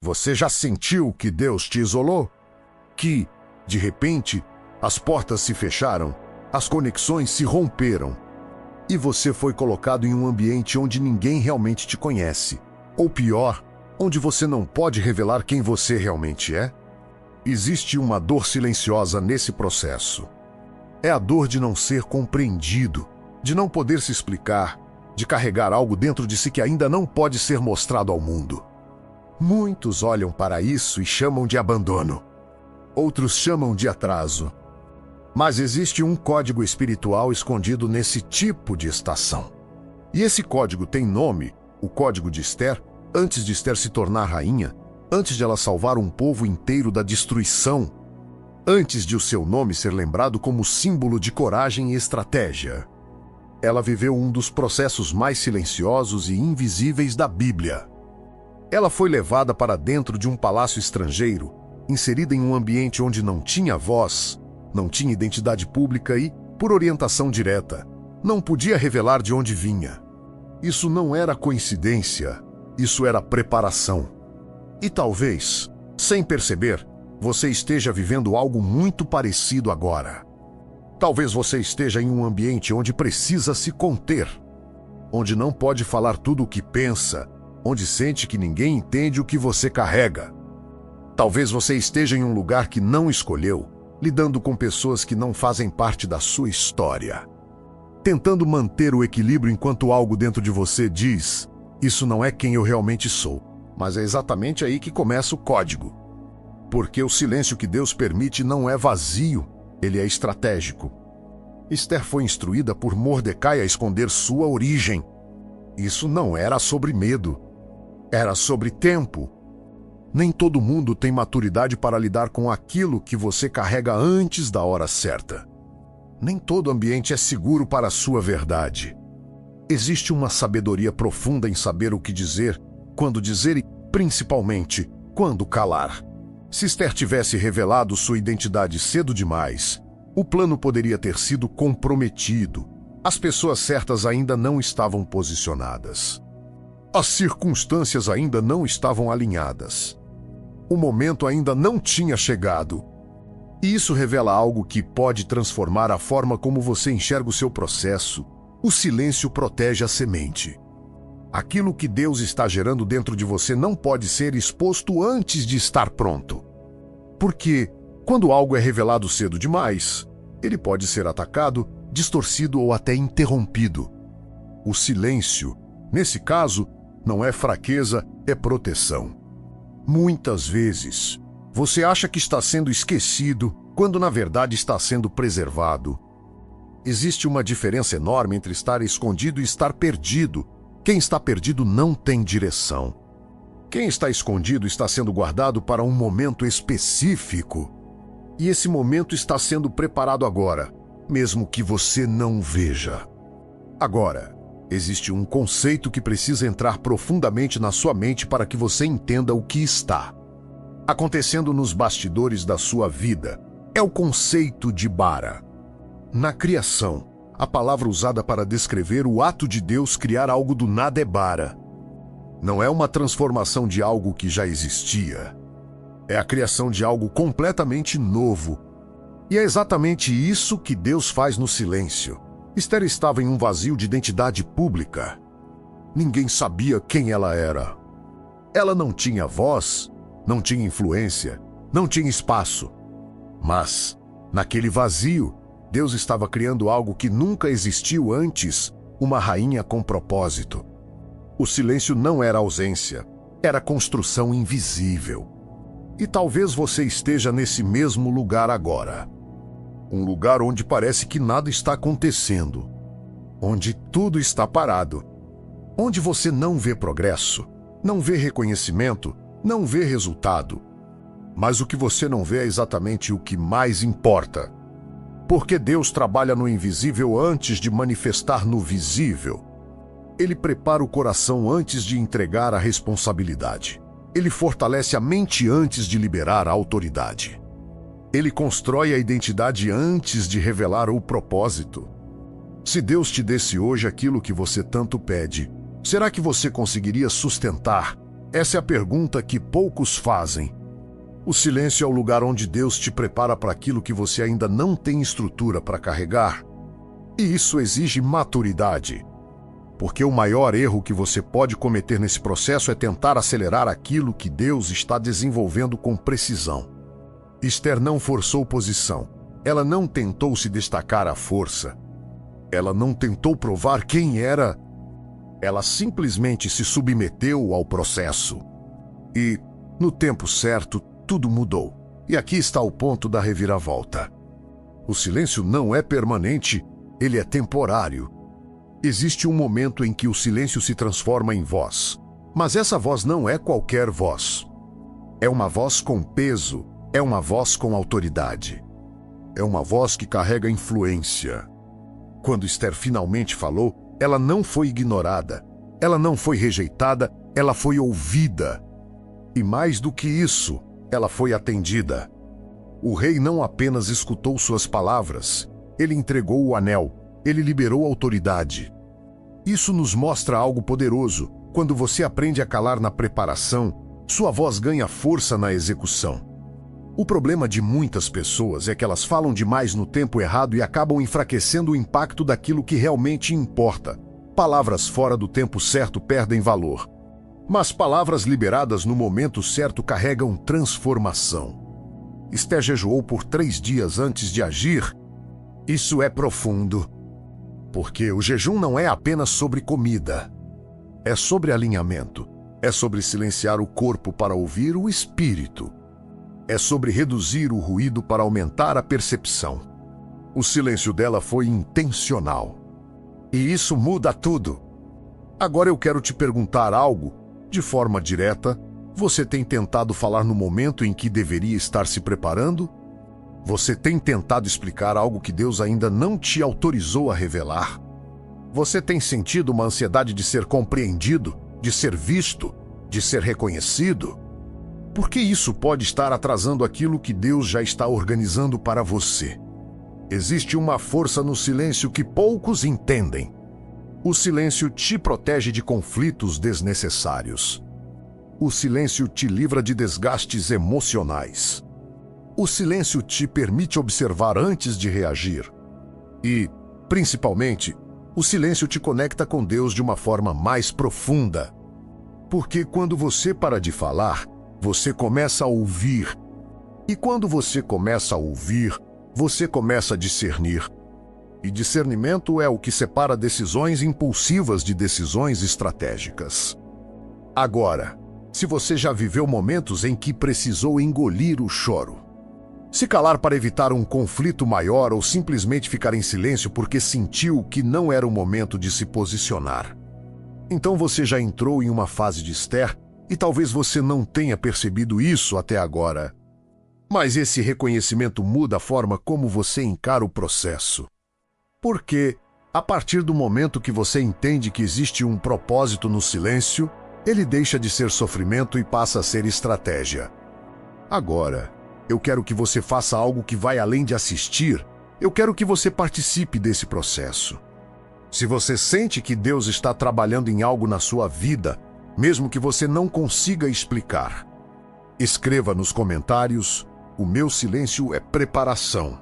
Você já sentiu que Deus te isolou? Que, de repente, as portas se fecharam, as conexões se romperam e você foi colocado em um ambiente onde ninguém realmente te conhece. Ou pior, onde você não pode revelar quem você realmente é? Existe uma dor silenciosa nesse processo. É a dor de não ser compreendido, de não poder se explicar, de carregar algo dentro de si que ainda não pode ser mostrado ao mundo. Muitos olham para isso e chamam de abandono. Outros chamam de atraso. Mas existe um código espiritual escondido nesse tipo de estação. E esse código tem nome, o Código de Ester, antes de Ester se tornar rainha, antes de ela salvar um povo inteiro da destruição, antes de o seu nome ser lembrado como símbolo de coragem e estratégia. Ela viveu um dos processos mais silenciosos e invisíveis da Bíblia. Ela foi levada para dentro de um palácio estrangeiro, inserida em um ambiente onde não tinha voz, não tinha identidade pública e, por orientação direta, não podia revelar de onde vinha. Isso não era coincidência, isso era preparação. E talvez, sem perceber, você esteja vivendo algo muito parecido agora. Talvez você esteja em um ambiente onde precisa se conter, onde não pode falar tudo o que pensa, onde sente que ninguém entende o que você carrega. Talvez você esteja em um lugar que não escolheu, lidando com pessoas que não fazem parte da sua história. Tentando manter o equilíbrio enquanto algo dentro de você diz: isso não é quem eu realmente sou. Mas é exatamente aí que começa o código. Porque o silêncio que Deus permite não é vazio, ele é estratégico. Ester foi instruída por Mordecai a esconder sua origem. Isso não era sobre medo, era sobre tempo. Nem todo mundo tem maturidade para lidar com aquilo que você carrega antes da hora certa. Nem todo ambiente é seguro para a sua verdade. Existe uma sabedoria profunda em saber o que dizer, quando dizer e, principalmente, quando calar. Se Ester tivesse revelado sua identidade cedo demais, o plano poderia ter sido comprometido. As pessoas certas ainda não estavam posicionadas. As circunstâncias ainda não estavam alinhadas. O momento ainda não tinha chegado. E isso revela algo que pode transformar a forma como você enxerga o seu processo. O silêncio protege a semente. Aquilo que Deus está gerando dentro de você não pode ser exposto antes de estar pronto. Porque, quando algo é revelado cedo demais, ele pode ser atacado, distorcido ou até interrompido. O silêncio, nesse caso, não é fraqueza, é proteção. Muitas vezes, você acha que está sendo esquecido, quando na verdade está sendo preservado. Existe uma diferença enorme entre estar escondido e estar perdido. Quem está perdido não tem direção. Quem está escondido está sendo guardado para um momento específico. E esse momento está sendo preparado agora, mesmo que você não veja. Agora, existe um conceito que precisa entrar profundamente na sua mente para que você entenda o que está acontecendo nos bastidores da sua vida. É o conceito de bara. Na criação, a palavra usada para descrever o ato de Deus criar algo do nada é bara. Não é uma transformação de algo que já existia. É a criação de algo completamente novo. E é exatamente isso que Deus faz no silêncio. Ester estava em um vazio de identidade pública. Ninguém sabia quem ela era. Ela não tinha voz, não tinha influência, não tinha espaço. Mas, naquele vazio, Deus estava criando algo que nunca existiu antes, uma rainha com propósito. O silêncio não era ausência, era construção invisível. E talvez você esteja nesse mesmo lugar agora. Um lugar onde parece que nada está acontecendo. Onde tudo está parado. Onde você não vê progresso, não vê reconhecimento, não vê resultado. Mas o que você não vê é exatamente o que mais importa. Porque Deus trabalha no invisível antes de manifestar no visível. Ele prepara o coração antes de entregar a responsabilidade. Ele fortalece a mente antes de liberar a autoridade. Ele constrói a identidade antes de revelar o propósito. Se Deus te desse hoje aquilo que você tanto pede, será que você conseguiria sustentar, Essa é a pergunta que poucos fazem. O silêncio é o lugar onde Deus te prepara para aquilo que você ainda não tem estrutura para carregar. E isso exige maturidade. Porque o maior erro que você pode cometer nesse processo é tentar acelerar aquilo que Deus está desenvolvendo com precisão. Esther não forçou posição. Ela não tentou se destacar à força. Ela não tentou provar quem era. Ela simplesmente se submeteu ao processo. E, no tempo certo, tudo mudou. E aqui está o ponto da reviravolta. O silêncio não é permanente, ele é temporário. Existe um momento em que o silêncio se transforma em voz. Mas essa voz não é qualquer voz. É uma voz com peso, é uma voz com autoridade. É uma voz que carrega influência. Quando Esther finalmente falou, ela não foi ignorada, ela não foi rejeitada, ela foi ouvida. E mais do que isso, ela foi atendida. O rei não apenas escutou suas palavras, ele entregou o anel, ele liberou a autoridade. Isso nos mostra algo poderoso. Quando você aprende a calar na preparação, sua voz ganha força na execução. O problema de muitas pessoas é que elas falam demais no tempo errado e acabam enfraquecendo o impacto daquilo que realmente importa. Palavras fora do tempo certo perdem valor. Mas palavras liberadas no momento certo carregam transformação. Esther jejuou por 3 dias antes de agir. Isso é profundo. Porque o jejum não é apenas sobre comida. É sobre alinhamento. É sobre silenciar o corpo para ouvir o espírito. É sobre reduzir o ruído para aumentar a percepção. O silêncio dela foi intencional. E isso muda tudo. Agora eu quero te perguntar algo, de forma direta. Você tem tentado falar no momento em que deveria estar se preparando? Você tem tentado explicar algo que Deus ainda não te autorizou a revelar? Você tem sentido uma ansiedade de ser compreendido, de ser visto, de ser reconhecido? Porque isso pode estar atrasando aquilo que Deus já está organizando para você. Existe uma força no silêncio que poucos entendem. O silêncio te protege de conflitos desnecessários. O silêncio te livra de desgastes emocionais. O silêncio te permite observar antes de reagir. E, principalmente, o silêncio te conecta com Deus de uma forma mais profunda. Porque quando você para de falar, você começa a ouvir. E quando você começa a ouvir, você começa a discernir. E discernimento é o que separa decisões impulsivas de decisões estratégicas. Agora, se você já viveu momentos em que precisou engolir o choro, se calar para evitar um conflito maior ou simplesmente ficar em silêncio porque sentiu que não era o momento de se posicionar, então você já entrou em uma fase de Esther e talvez você não tenha percebido isso até agora. Mas esse reconhecimento muda a forma como você encara o processo. Porque, a partir do momento que você entende que existe um propósito no silêncio, ele deixa de ser sofrimento e passa a ser estratégia. Agora, eu quero que você faça algo que vai além de assistir. Eu quero que você participe desse processo. Se você sente que Deus está trabalhando em algo na sua vida, mesmo que você não consiga explicar, escreva nos comentários: o meu silêncio é preparação.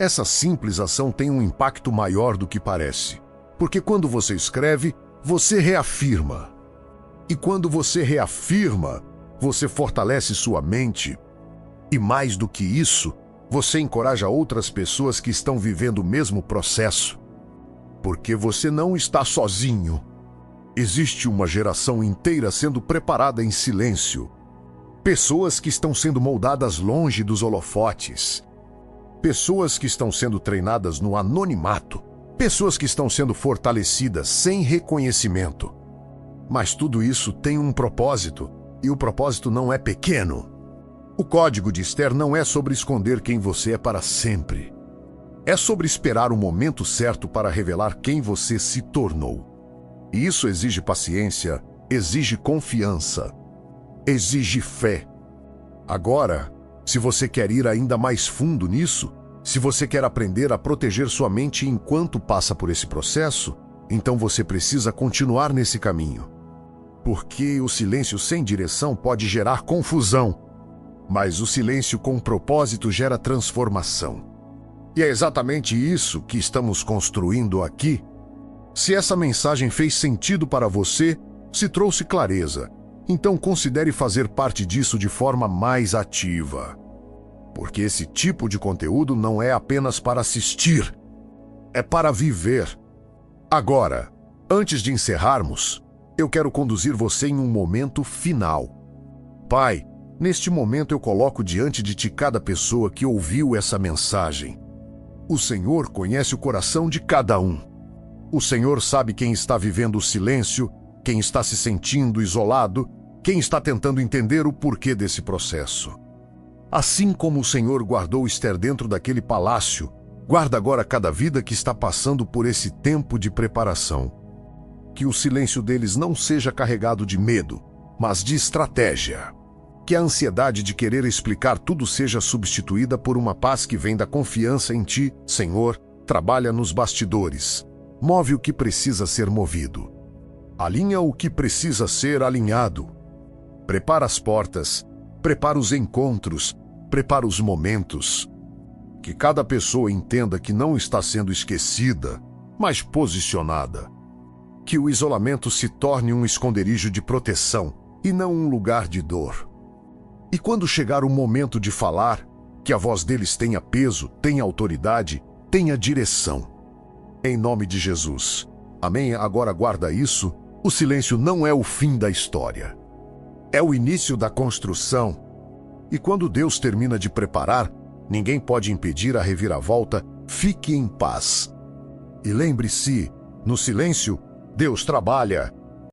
Essa simples ação tem um impacto maior do que parece. Porque quando você escreve, você reafirma. E quando você reafirma, você fortalece sua mente. E mais do que isso, você encoraja outras pessoas que estão vivendo o mesmo processo. Porque você não está sozinho. Existe uma geração inteira sendo preparada em silêncio. Pessoas que estão sendo moldadas longe dos holofotes. Pessoas que estão sendo treinadas no anonimato. Pessoas que estão sendo fortalecidas sem reconhecimento. Mas tudo isso tem um propósito, e o propósito não é pequeno. O código de Esther não é sobre esconder quem você é para sempre. É sobre esperar o momento certo para revelar quem você se tornou. E isso exige paciência, exige confiança, exige fé. Agora, se você quer ir ainda mais fundo nisso, se você quer aprender a proteger sua mente enquanto passa por esse processo, então você precisa continuar nesse caminho. porque o silêncio sem direção pode gerar confusão, mas o silêncio com propósito gera transformação. E é exatamente isso que estamos construindo aqui. Se essa mensagem fez sentido para você, se trouxe clareza, então considere fazer parte disso de forma mais ativa. Porque esse tipo de conteúdo não é apenas para assistir, é para viver. Agora, antes de encerrarmos, eu quero conduzir você em um momento final. Pai, neste momento eu coloco diante de Ti cada pessoa que ouviu essa mensagem. O Senhor conhece o coração de cada um. O Senhor sabe quem está vivendo o silêncio, quem está se sentindo isolado, quem está tentando entender o porquê desse processo. Assim como o Senhor guardou Esther dentro daquele palácio, guarda agora cada vida que está passando por esse tempo de preparação. Que o silêncio deles não seja carregado de medo, mas de estratégia. Que a ansiedade de querer explicar tudo seja substituída por uma paz que vem da confiança em Ti, Senhor. Trabalha nos bastidores. Move o que precisa ser movido. Alinha o que precisa ser alinhado. Prepara as portas, prepara os encontros, prepara os momentos. Que cada pessoa entenda que não está sendo esquecida, mas posicionada. Que o isolamento se torne um esconderijo de proteção e não um lugar de dor. E quando chegar o momento de falar, que a voz deles tenha peso, tenha autoridade, tenha direção. Em nome de Jesus. Amém? Agora guarda isso. O silêncio não é o fim da história. É o início da construção. E quando Deus termina de preparar, ninguém pode impedir a reviravolta. Fique em paz. E lembre-se, no silêncio, Deus trabalha.